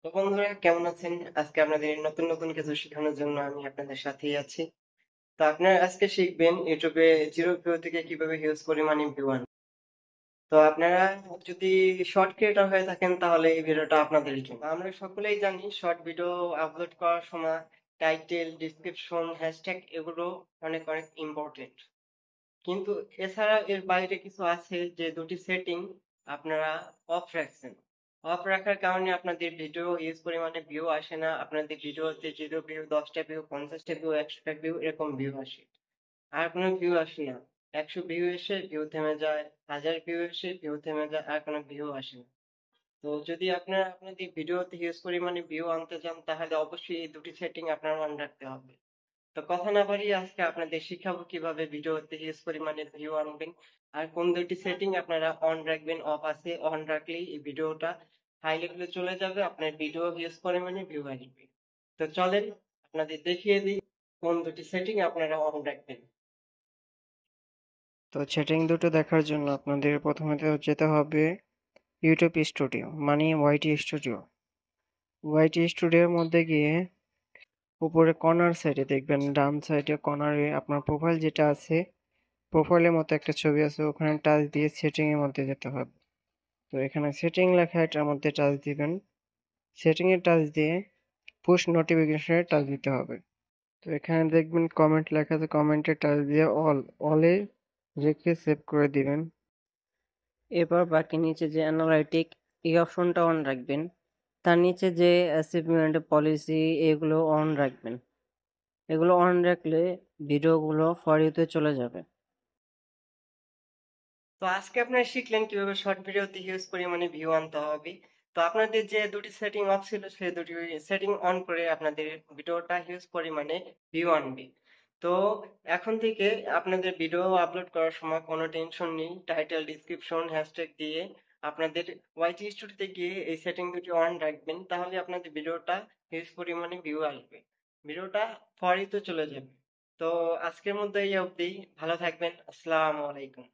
তো বন্ধুরা কেমন আছেন? আজকে আপনাদের নতুন নতুন কিছু শেখানোর জন্য আমি আপনাদের সাথেই আছি। তো আপনারা আজকে শিখবেন ইউটিউবে জিরো ভিউ থেকে কিভাবে হিউজ পরিমাণে ভিউ আনবেন। তো আপনারা যদি শর্ট ক্রিয়েটর হয়ে থাকেন তাহলে এই ভিডিওটা আপনাদের জন্য। আমরা সকলেই জানি শর্ট ভিডিও আপলোড করার সময় টাইটেল, ডিসক্রিপশন, হ্যাশট্যাগ এগুলো অনেক অনেক ইম্পর্টেন্ট। কিন্তু এছাড়া এর বাইরে কিছু আছে যে দুটি সেটিং আপনারা অফ রাখছেন। অফ রাখার কারণে আপনাদের ভিডিও হিউজ পরিমাণে ভিউ আসে না। আপনাদের ভিডিওতে 0 ভিউ, 10টা ভিউ, 50টা ভিউ, 100টা ভিউ এরকম ভিউ আসে। আর কোনো ভিউ আসে না। 100 ভিউ এসে ভিউ থেমে যায়, 1000 ভিউ এসে ভিউ থেমে যায়, আর কোনো ভিউ আসে না। তো যদি আপনারা আপনাদের ভিডিওতে হিউজ পরিমাণে ভিউ আনতে চান তাহলে অবশ্যই এই দুটি সেটিং আপনার অন রাখতে হবে। তো কথা না বাড়িয়ে আজকে আপনাদের শিখাবো কিভাবে ভিডিওতে হিউজ পরিমাণে ভিউ আনবেন আর কোন দুটি সেটিং আপনারা অন রাখবেন। অফ আছে, অন রাখলেই এই ভিডিওটা হাই লেভেলে চলে যাবে, আপনার ভিডিও হিউজ পরিমাণে ভিউ আসবে। তো চলেন আপনাদের দেখিয়ে দিই কোন দুটি সেটিং আপনারা অন রাখবেন। তো সেটিং দুটো দেখার জন্য আপনাদের প্রথমে যেতে হবে ইউটিউব স্টুডিও মানে ওয়াইটি স্টুডিও। ওয়াইটি স্টুডিওর মধ্যে গিয়ে উপরে কর্নার সাইডে দেখবেন, ডান সাইডে কর্নারে আপনার প্রোফাইল যেটা আছে, প্রোফাইলের মতো একটা ছবি আছে, ওখানে টাচ দিয়ে সেটিং এর মধ্যে যেতে হবে। তো এখানে সেটিং লেখা, এটার মধ্যে টাচ দিবেন। সেটিং এ টাচ দিয়ে পুশ নোটিফিকেশনে টাচ দিতে হবে। তো এখানে দেখবেন কমেন্ট লেখা আছে, কমেন্টে টাচ দিয়ে অলে রেখে সেভ করে দিবেন। এবার বাকি নিচে যে অ্যানালাইটিক, এই অপশনটা অন রাখবেন। তার নিচে যে অ্যাচিভমেন্ট পলিসি, এগুলো অন রাখবেন। এগুলো অন রাখলে ভিডিওগুলো ফর ইউতে চলে যাবে। তো আজকে আপনারা শিখলেন কিভাবে শর্ট ভিডিওতে হিউজ পরিমাণে ভিউ আনতে হবে। তো আপনাদের যে দুটি সেটিং অফ ছিল সেই দুটি সেটিং অন করে আপনাদের ভিডিওটা হিউজ পরিমাণে ভিউ আনবে। তো এখন থেকে আপনাদের ভিডিও আপলোড করার সময় কোনো টেনশন নেই। টাইটেল, ডিসক্রিপশন, হ্যাশট্যাগ দিয়ে আপনাদের ওয়াইটি স্টুডিওতে গিয়ে এই সেটিং দুটি অন রাখবেন, তাহলে আপনাদের ভিডিওটা হিউজ পরিমাণে ভিউ আসবে, ভিডিওটা ফরিতে চলে যাবে। তো আজকের মধ্যে এই অবধি, ভালো থাকবেন। আসসালামু আলাইকুম।